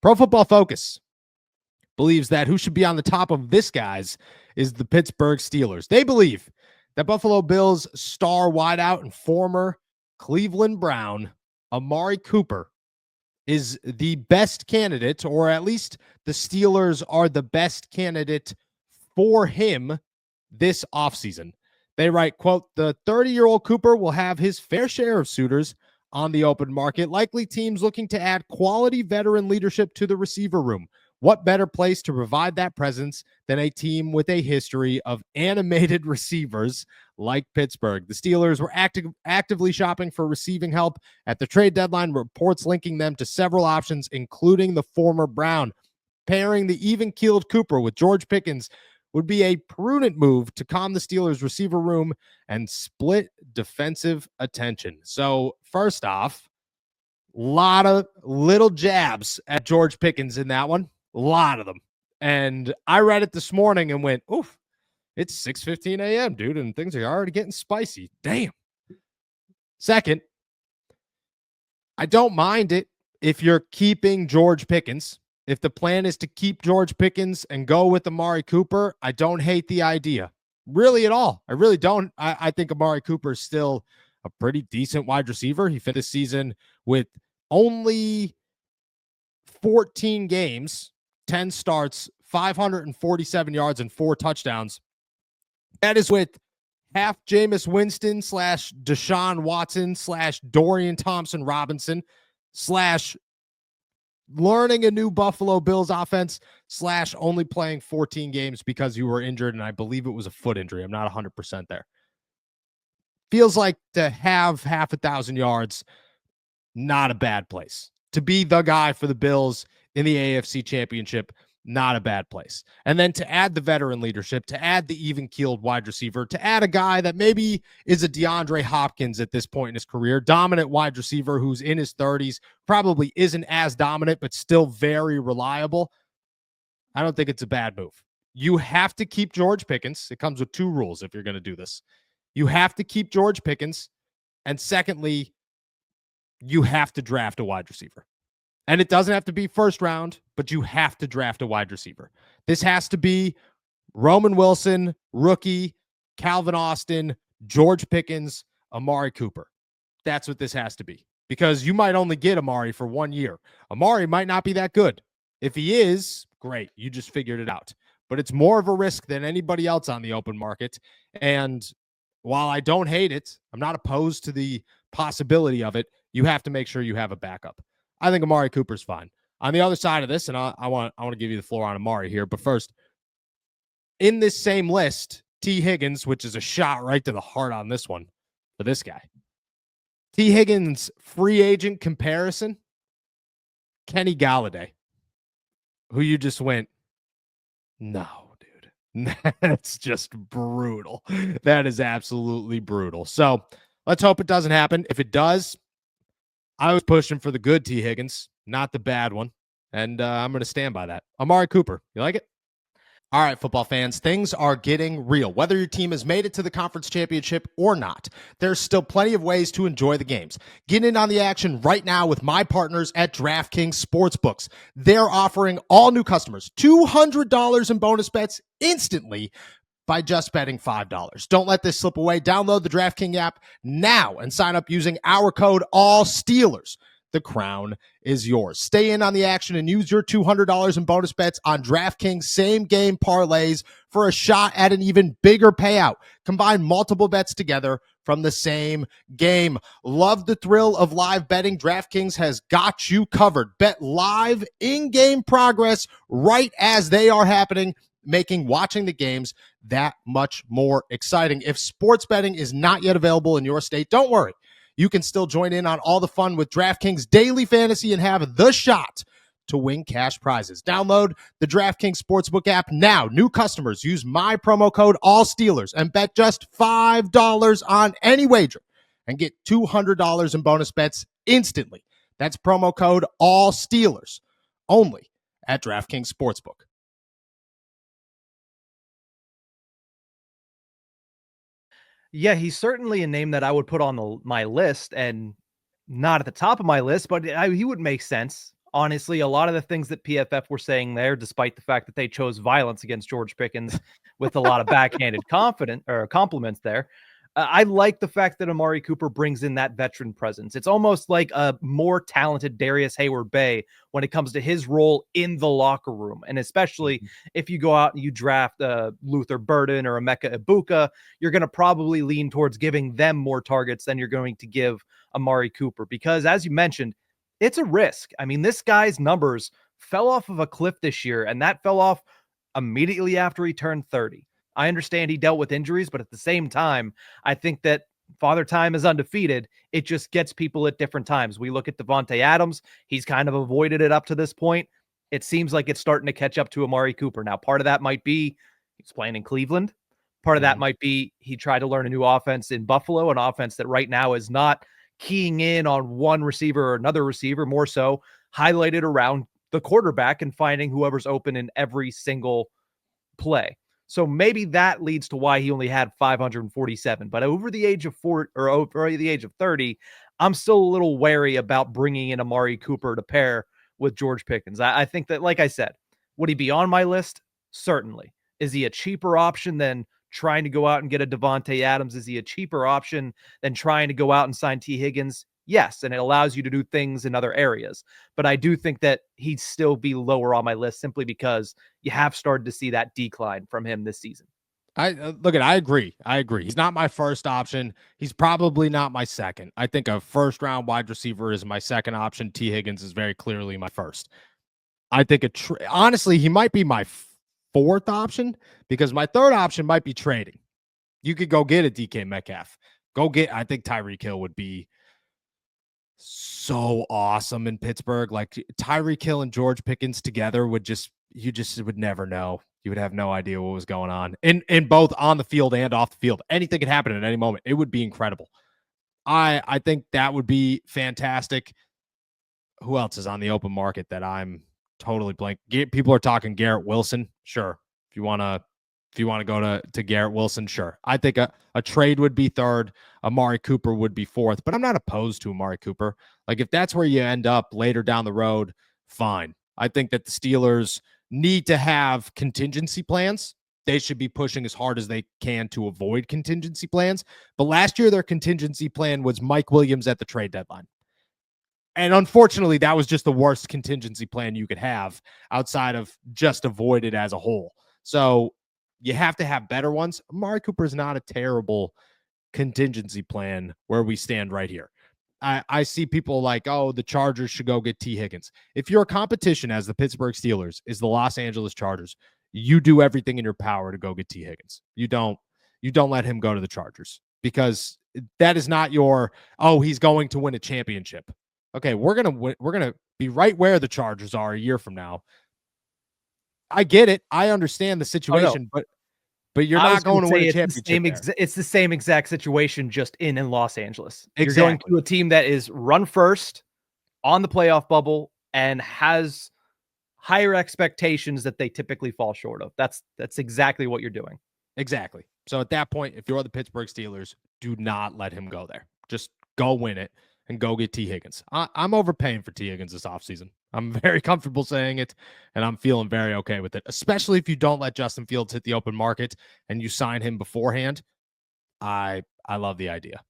Pro Football Focus believes that who should be on the top of this guys is the Pittsburgh Steelers. They believe that Buffalo Bills star wideout and former Cleveland Brown Amari Cooper is the best candidate, or at least the Steelers are the best candidate for him this offseason. They write, quote, the 30-year-old Cooper will have his fair share of suitors on the open market, likely teams looking to add quality veteran leadership to the receiver room. What better place to provide that presence than a team with a history of animated receivers like Pittsburgh? The Steelers were actively shopping for receiving help at the trade deadline, reports linking them to several options, including the former Brown. Pairing the even-keeled Cooper with George Pickens would be a prudent move to calm the Steelers' receiver room and split defensive attention. So, first off, a lot of little jabs at George Pickens in that one. A lot of them. And I read it this morning and went, oof, it's 6:15 a.m., dude, and things are already getting spicy. Damn. Second, I don't mind it if you're keeping George Pickens. If the plan is to keep George Pickens and go with Amari Cooper, I don't hate the idea. Really at all. I really don't. I think Amari Cooper is still a pretty decent wide receiver. He finished this season with only 14 games, 10 starts, 547 yards, and 4 touchdowns. That is with half Jameis Winston / Deshaun Watson / Dorian Thompson Robinson / learning a new Buffalo Bills offense / only playing 14 games because you were injured, and I believe it was a foot injury. I'm not 100% there. Feels like to have half 1,000 yards, not a bad place. To be the guy for the Bills in the AFC Championship, not a bad place. And then to add the veteran leadership, to add the even-keeled wide receiver, to add a guy that maybe is a DeAndre Hopkins at this point in his career, dominant wide receiver who's in his 30s, probably isn't as dominant, but still very reliable. I don't think it's a bad move. You have to keep George Pickens. It comes with 2 rules if you're going to do this. You have to keep George Pickens. And secondly, you have to draft a wide receiver. And it doesn't have to be first round, but you have to draft a wide receiver. This has to be Roman Wilson, rookie, Calvin Austin, George Pickens, Amari Cooper. That's what this has to be, because you might only get Amari for 1 year. Amari might not be that good. If he is, great. You just figured it out. But it's more of a risk than anybody else on the open market. And while I don't hate it, I'm not opposed to the possibility of it. You have to make sure you have a backup. I think Amari Cooper's fine. On the other side of this, and I want to give you the floor on Amari here, but first, in this same list, T Higgins, which is a shot right to the heart on this one for this guy. T Higgins free agent comparison, Kenny Galladay, who you just went, no, dude. That's just brutal. That is absolutely brutal. So let's hope it doesn't happen. If it does, I was pushing for the good T Higgins, not the bad one. And I'm going to stand by that. Amari Cooper, you like it? All right, football fans, things are getting real. Whether your team has made it to the conference championship or not, there's still plenty of ways to enjoy the games. Get in on the action right now with my partners at DraftKings Sportsbooks. They're offering all new customers $200 in bonus bets instantly by just betting $5. Don't let this slip away. Download the DraftKings app now and sign up using our code ALLSTEELERS. The crown is yours. Stay in on the action and use your $200 in bonus bets on DraftKings same-game parlays for a shot at an even bigger payout. Combine multiple bets together from the same game. Love the thrill of live betting? DraftKings has got you covered. Bet live in-game progress right as they are happening, making watching the games that much more exciting. If sports betting is not yet available in your state, don't worry. You can still join in on all the fun with DraftKings Daily Fantasy and have the shot to win cash prizes. Download the DraftKings Sportsbook app now. New customers use my promo code ALLSTEELERS and bet just $5 on any wager and get $200 in bonus bets instantly. That's promo code ALLSTEELERS only at DraftKings Sportsbook. Yeah, he's certainly a name that I would put on my list, and not at the top of my list, but he would make sense honestly, a lot of the things that PFF were saying there, despite the fact that they chose violence against George Pickens with a lot of backhanded compliments there. I like the fact that Amari Cooper brings in that veteran presence. It's almost like a more talented Darius Hayward-Bay when it comes to his role in the locker room. And especially if you go out and you draft Luther Burden or Emeka Ibuka, you're going to probably lean towards giving them more targets than you're going to give Amari Cooper. Because as you mentioned, it's a risk. I mean, this guy's numbers fell off of a cliff this year, and that fell off immediately after he turned 30. I understand he dealt with injuries, but at the same time, I think that Father Time is undefeated. It just gets people at different times. We look at Devontae Adams. He's kind of avoided it up to this point. It seems like it's starting to catch up to Amari Cooper. Now, part of that might be he's playing in Cleveland. Part of that might be he tried to learn a new offense in Buffalo, an offense that right now is not keying in on one receiver or another receiver, more so highlighted around the quarterback and finding whoever's open in every single play. So maybe that leads to why he only had 547. But over the age of 40 or over the age of 30, I'm still a little wary about bringing in Amari Cooper to pair with George Pickens. I think that, like I said, would he be on my list? Certainly. Is he a cheaper option than trying to go out and get a Devontae Adams? Is he a cheaper option than trying to go out and sign T Higgins? Yes, and it allows you to do things in other areas. But I do think that he'd still be lower on my list simply because you have started to see that decline from him this season. I agree. I agree. He's not my first option. He's probably not my second. I think a first round wide receiver is my second option. T Higgins is very clearly my first. I think honestly, he might be my fourth option because my third option might be trading. You could go get a DK Metcalf. I think Tyreek Hill would be so awesome in Pittsburgh. Like Tyreek Hill and George Pickens together you would never know. You would have no idea what was going on in both on the field and off the field. Anything could happen at any moment. It would be incredible. I think that would be fantastic. Who else is on the open market that I'm totally blank? People are talking Garrett Wilson. Sure. If you want to go to Garrett Wilson, sure. I think a trade would be third. Amari Cooper would be fourth, but I'm not opposed to Amari Cooper. Like if that's where you end up later down the road, fine. I think that the Steelers need to have contingency plans. They should be pushing as hard as they can to avoid contingency plans. But last year, their contingency plan was Mike Williams at the trade deadline. And unfortunately, that was just the worst contingency plan you could have outside of just avoid it as a whole. So you have to have better ones. Amari Cooper is not a terrible contingency plan where we stand right here. I see people like, oh, the Chargers should go get T Higgins. If your competition as the Pittsburgh Steelers is the Los Angeles Chargers, you do everything in your power to go get T Higgins. You don't let him go to the Chargers because that is not he's going to win a championship. Okay, we're gonna be right where the Chargers are a year from now. I get it. I understand the situation, but you're not going to win a championship. It's the same exact situation, just in Los Angeles. Exactly. You're going to a team that is run first on the playoff bubble and has higher expectations that they typically fall short of. That's exactly what you're doing. Exactly. So at that point, if you're the Pittsburgh Steelers, do not let him go there. Just go win it and go get T Higgins. I'm overpaying for T Higgins this offseason. I'm very comfortable saying it, and I'm feeling very okay with it, especially if you don't let Justin Fields hit the open market and you sign him beforehand. I love the idea.